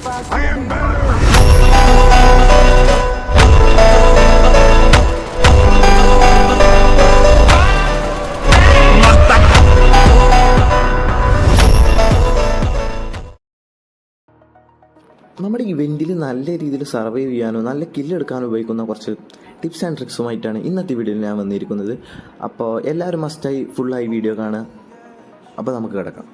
I am better. നമ്മുടെ ഇവൻറ്റിൽ നല്ല രീതിയിൽ സർവൈവ് ചെയ്യാനോ നല്ല കില്ലെടുക്കാനോ ഉപയോഗിക്കുന്ന കുറച്ച് ടിപ്സ് ആൻഡ് ട്രിക്സുമായിട്ടാണ് ഇന്നത്തെ വീഡിയോയിൽ ഞാൻ വന്നിരിക്കുന്നത്. അപ്പോൾ എല്ലാവരും മസ്റ്റായി ഫുള്ളായി വീഡിയോ കാണുക. അപ്പോൾ നമുക്ക് കിടക്കാം.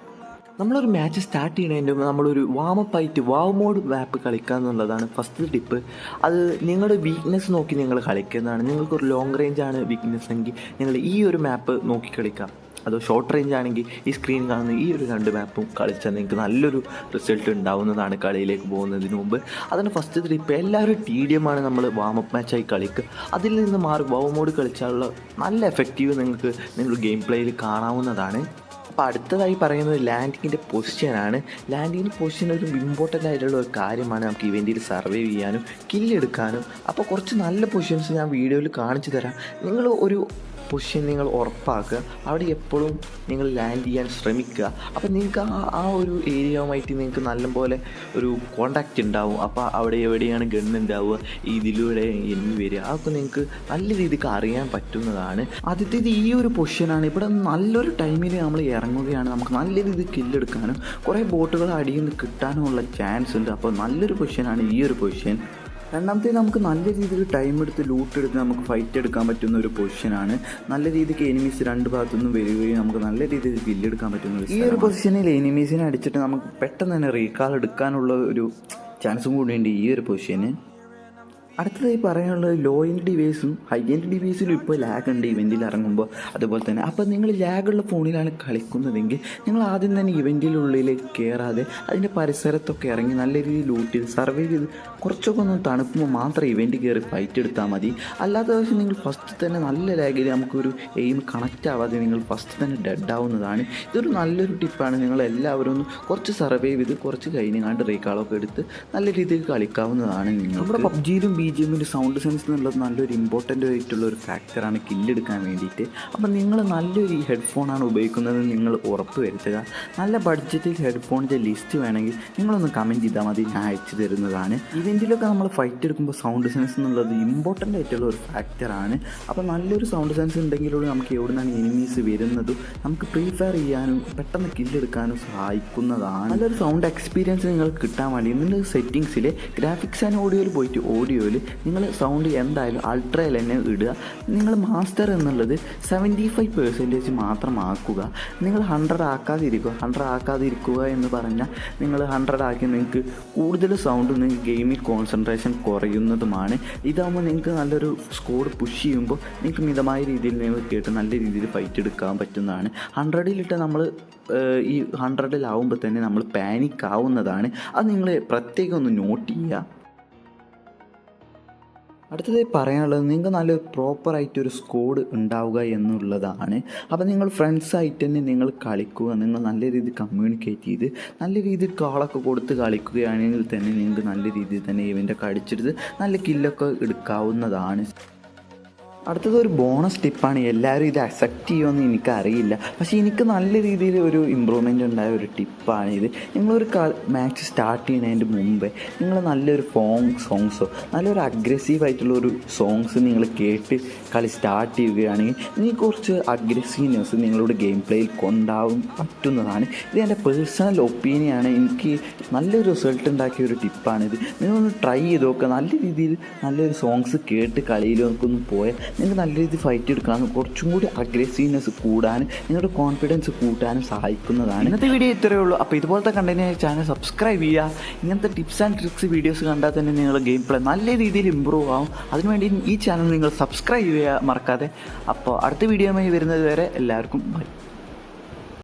നമ്മളൊരു മാച്ച് സ്റ്റാർട്ട് ചെയ്യുന്നതിൻ്റെ മുമ്പ് നമ്മളൊരു വാമപ്പായിട്ട് വാവ് മോഡ് മാപ്പ് കളിക്കുക എന്നുള്ളതാണ് ഫസ്റ്റ് ടിപ്പ്. അത് നിങ്ങളുടെ വീക്ക്നെസ് നോക്കി നിങ്ങൾ കളിക്കുന്നതാണ്. നിങ്ങൾക്കൊരു ലോങ് റേഞ്ചാണ് വീക്ക്നെസ് എങ്കിൽ നിങ്ങൾ ഈ ഒരു മാപ്പ് നോക്കി കളിക്കാം. അതോ ഷോർട്ട് റേഞ്ച് ആണെങ്കിൽ ഈ സ്ക്രീൻ കാണുന്ന ഈ ഒരു രണ്ട് മാപ്പും കളിച്ചാൽ നിങ്ങൾക്ക് നല്ലൊരു റിസൾട്ട് ഉണ്ടാവുന്നതാണ് കളിയിലേക്ക് പോകുന്നതിന് മുമ്പ്. അതിന് ഫസ്റ്റ് ട്രിപ്പ് എല്ലാവരും TDM ആണ് നമ്മൾ വാമപ്പ് മാച്ചായി കളിക്കുക. അതിൽ നിന്ന് മാറി വാവ് മോഡ് കളിച്ചാലുള്ള നല്ല എഫക്റ്റീവ് നിങ്ങൾക്ക് നിങ്ങളുടെ ഗെയിം പ്ലേയിൽ കാണാവുന്നതാണ്. അപ്പോൾ അടുത്തതായി പറയുന്നത് ലാൻഡിങ്ങിൻ്റെ പൊസിഷനാണ്. ലാൻഡിങ്ങിൻ്റെ പൊസിഷൻ ഒരു ഇമ്പോർട്ടൻ്റ് ആയിട്ടുള്ള ഒരു കാര്യമാണ് നമുക്ക് ഇവൻറ്റിൽ സർവൈവ് ചെയ്യാനും കില്ലെടുക്കാനും. അപ്പോൾ കുറച്ച് നല്ല പൊസിഷൻസ് ഞാൻ വീഡിയോയിൽ കാണിച്ചു തരാം. നിങ്ങൾ ഒരു പൊസിഷൻ നിങ്ങൾ ഉറപ്പാക്കുക, അവിടെ എപ്പോഴും നിങ്ങൾ ലാൻഡ് ചെയ്യാൻ ശ്രമിക്കുക. അപ്പോൾ നിങ്ങൾക്ക് ആ ഒരു ഏരിയയുമായിട്ട് നിങ്ങൾക്ക് നല്ലപോലെ ഒരു കോണ്ടാക്റ്റ് ഉണ്ടാവും. അപ്പോൾ അവിടെ എവിടെയാണ് ഗൺ ഉണ്ടാവുക, ഇതിലൂടെ എനിമി വരിക, അതൊക്കെ നിങ്ങൾക്ക് നല്ല രീതിക്ക് അറിയാൻ പറ്റുന്നതാണ്. ആദ്യത്തേത് ഈ ഒരു പൊസിഷനാണ്. ഇവിടെ നല്ലൊരു ടൈമിൽ നമ്മൾ ഇറങ്ങുകയാണ്, നമുക്ക് നല്ല രീതിയിൽ കില്ലെടുക്കാനും കുറേ ബോട്ടുകൾ അടിയിൽ നിന്ന് കിട്ടാനുമുള്ള ചാൻസ് ഉണ്ട്. അപ്പോൾ നല്ലൊരു പൊസിഷനാണ് ഈ ഒരു പൊസിഷൻ. രണ്ടാമത്തേത് നമുക്ക് നല്ല രീതിയിൽ ടൈം എടുത്ത് ലൂട്ട് എടുത്ത് നമുക്ക് ഫൈറ്റ് എടുക്കാൻ പറ്റുന്ന ഒരു പൊസിഷനാണ്. നല്ല രീതിക്ക് എനിമീസ് രണ്ട് ഭാഗത്തുനിന്നും വരികയും നമുക്ക് നല്ല രീതിയിൽ കില്ലെടുക്കാൻ പറ്റുന്ന ഈ ഒരു പൊസിഷനിൽ എനിമീസിനെ അടിച്ചിട്ട് നമുക്ക് പെട്ടെന്ന് തന്നെ റീകാൾ എടുക്കാനുള്ള ഒരു ചാൻസും കൂടിയുണ്ട് ഈ ഒരു പൊസിഷന്. അടുത്തതായി പറയാനുള്ളത് ലോ എൻഡ് ഡിവൈസും ഹൈ എൻഡ് ഡിവൈസിലും ഇപ്പോൾ ലാഗ് ഉണ്ട് ഇവൻറ്റിൽ ഇറങ്ങുമ്പോൾ. അതുപോലെ തന്നെ അപ്പോൾ നിങ്ങൾ ലാഗുള്ള ഫോണിലാണ് കളിക്കുന്നതെങ്കിൽ നിങ്ങൾ ആദ്യം തന്നെ ഇവൻറ്റിനുള്ളിലേക്ക് കയറാതെ അതിൻ്റെ പരിസരത്തൊക്കെ ഇറങ്ങി നല്ല രീതിയിൽ ലൂട്ട് ചെയ്ത് സർവൈവ് ചെയ്ത് കുറച്ചൊക്കെ ഒന്ന് തണുക്കുമ്പോൾ മാത്രം ഇവൻറ്റ് കയറി ഫൈറ്റ് എടുത്താൽ മതി. അല്ലാത്ത ദിവസം നിങ്ങൾ ഫസ്റ്റ് തന്നെ നല്ല ലാഗിൽ നമുക്കൊരു എയിം കണക്റ്റ് ആവാതെ നിങ്ങൾ ഫസ്റ്റ് തന്നെ ഡെഡ് ആവുന്നതാണ്. ഇതൊരു നല്ലൊരു ടിപ്പാണ്. നിങ്ങളെല്ലാവരും ഒന്ന് കുറച്ച് സർവൈവ് ചെയ്ത് കുറച്ച് കഴിഞ്ഞാണ്ട് റീകാളൊക്കെ എടുത്ത് നല്ല രീതിയിൽ കളിക്കാവുന്നതാണ്. നമ്മുടെ പബ്ജിയിലും BGMൻ്റെ സൗണ്ട് സെൻസ് എന്നുള്ളത് നല്ലൊരു ഇമ്പോർട്ടൻ്റ് ആയിട്ടുള്ള ഒരു ഫാക്ടറാണ് കില്ലെടുക്കാൻ വേണ്ടിയിട്ട്. അപ്പം നിങ്ങൾ നല്ലൊരു ഹെഡ്ഫോണാണ് ഉപയോഗിക്കുന്നത് നിങ്ങൾ ഉറപ്പ് വരുത്തുക. നല്ല ബഡ്ജറ്റിൽ ഹെഡ്ഫോണിൻ്റെ ലിസ്റ്റ് വേണമെങ്കിൽ നിങ്ങളൊന്ന് കമൻറ്റ് ചെയ്താൽ മതി, ഞാൻ അയച്ചു തരുന്നതാണ്. ഇവൻറ്റിലൊക്കെ നമ്മൾ ഫൈറ്റ് എടുക്കുമ്പോൾ സൗണ്ട് സെൻസ് എന്നുള്ളത് ഇമ്പോർട്ടൻ്റ് ആയിട്ടുള്ള ഒരു ഫാക്ടറാണ്. അപ്പോൾ നല്ലൊരു സൗണ്ട് സെൻസ് ഉണ്ടെങ്കിലൂടെ നമുക്ക് എവിടെ നിന്നാണ് എനിമീസ് വരുന്നതും നമുക്ക് പ്രീഫയർ ചെയ്യാനും പെട്ടെന്ന് കില്ലെടുക്കാനും സഹായിക്കുന്നതാണ്. നല്ലൊരു സൗണ്ട് എക്സ്പീരിയൻസ് നിങ്ങൾക്ക് കിട്ടാൻ വേണ്ടി നിങ്ങൾ സെറ്റിങ്സിൽ ഗ്രാഫിക്സ് ആൻഡ് ഓഡിയോയിൽ പോയിട്ട് ഓഡിയോയിൽ നിങ്ങൾ സൗണ്ട് എന്തായാലും അൾട്രയിൽ തന്നെ ഇടുക. നിങ്ങൾ മാസ്റ്റർ എന്നുള്ളത് 75% മാത്രമാക്കുക. നിങ്ങൾ 100 ആക്കാതിരിക്കുക എന്ന് പറഞ്ഞാൽ നിങ്ങൾ 100 ആക്കി നിങ്ങൾക്ക് കൂടുതൽ സൗണ്ട് നിങ്ങൾക്ക് ഗെയിമിൽ കോൺസെൻട്രേഷൻ കുറയുന്നതുമാണ്. ഇതാകുമ്പോൾ നിങ്ങൾക്ക് നല്ലൊരു സ്കോർ പുഷ് ചെയ്യുമ്പോൾ നിങ്ങൾക്ക് മിതമായ രീതിയിൽ നിങ്ങൾ കേട്ട് നല്ല രീതിയിൽ ഫൈറ്റ് എടുക്കാൻ പറ്റുന്നതാണ്. 100ലിട്ട് നമ്മൾ ഈ 100ലാവുമ്പോൾ തന്നെ നമ്മൾ പാനിക് ആവുന്നതാണ്. അത് നിങ്ങൾ പ്രത്യേകം ഒന്ന് നോട്ട് ചെയ്യുക. അടുത്തതായി പറയാനുള്ളത് നിങ്ങൾക്ക് നല്ലൊരു പ്രോപ്പറായിട്ടൊരു സ്കോഡ് ഉണ്ടാവുക എന്നുള്ളതാണ്. അപ്പോൾ നിങ്ങൾ ഫ്രണ്ട്സായിട്ട് തന്നെ നിങ്ങൾ കളിക്കുക, നിങ്ങൾ നല്ല രീതിയിൽ കമ്മ്യൂണിക്കേറ്റ് ചെയ്ത് നല്ല രീതിയിൽ കാളൊക്കെ കൊടുത്ത് കളിക്കുകയാണെങ്കിൽ തന്നെ നിങ്ങൾക്ക് നല്ല രീതിയിൽ തന്നെ ഇവൻ്റൊക്കെ അടിച്ചെടുത്ത് നല്ല കില്ലൊക്കെ എടുക്കാവുന്നതാണ്. അടുത്തത് ഒരു ബോണസ് ടിപ്പാണ്. എല്ലാവരും ഇത് അക്സെപ്റ്റ് ചെയ്യുമെന്ന് എനിക്കറിയില്ല, പക്ഷേ എനിക്ക് നല്ല രീതിയിൽ ഒരു ഇമ്പ്രൂവ്മെൻ്റ് ഉണ്ടായ ഒരു ടിപ്പാണ് ഇത്. നിങ്ങളൊരു മാച്ച് സ്റ്റാർട്ട് ചെയ്യുന്നതിൻ്റെ മുമ്പേ നിങ്ങൾ നല്ലൊരു സോങ്സോ നല്ലൊരു അഗ്രസീവായിട്ടുള്ള ഒരു സോങ്സ് നിങ്ങൾ കേട്ട് കളി സ്റ്റാർട്ട് ചെയ്യുകയാണെങ്കിൽ നിങ്ങൾക്ക് കുറച്ച് അഗ്രസീവ്നെസ് നിങ്ങളുടെ ഗെയിം പ്ലേയിൽ കൊണ്ടാവാൻ പറ്റുന്നതാണ്. ഇത് എൻ്റെ പേഴ്സണൽ ഒപ്പീനിയനാണ്. എനിക്ക് നല്ലൊരു റിസൾട്ട് ഉണ്ടാക്കിയ ഒരു ടിപ്പാണിത്. നിങ്ങളൊന്ന് ട്രൈ ചെയ്ത് നോക്കുക. നല്ല രീതിയിൽ നല്ലൊരു സോങ്സ് കേട്ട് കളിയിലേക്ക് ഒന്ന് പോയാൽ നിങ്ങൾക്ക് നല്ല രീതിയിൽ ഫൈറ്റ് എടുക്കാനും കുറച്ചും കൂടി അഗ്രസീവ്നെസ് കൂടാനും നിങ്ങളുടെ കോൺഫിഡൻസ് കൂട്ടാനും സഹായിക്കുന്നതാണ്. ഇന്നത്തെ വീഡിയോ ഇത്രയേ ഉള്ളൂ. അപ്പോൾ ഇതുപോലത്തെ കണ്ടന്റിനായി ചാനൽ സബ്സ്ക്രൈബ് ചെയ്യുക. ഇങ്ങനത്തെ ടിപ്സ് ആൻഡ് ട്രിക്സ് വീഡിയോസ് കണ്ടാൽ തന്നെ നിങ്ങളുടെ ഗെയിം പ്ലേ നല്ല രീതിയിൽ ഇമ്പ്രൂവ് ആവും. അതിനുവേണ്ടി ഈ ചാനൽ നിങ്ങൾ സബ്സ്ക്രൈബ് ചെയ്യുക മറക്കാതെ. അപ്പോൾ അടുത്ത വീഡിയോയുമായി വരുന്നത് വരെ എല്ലാവർക്കും ബൈ.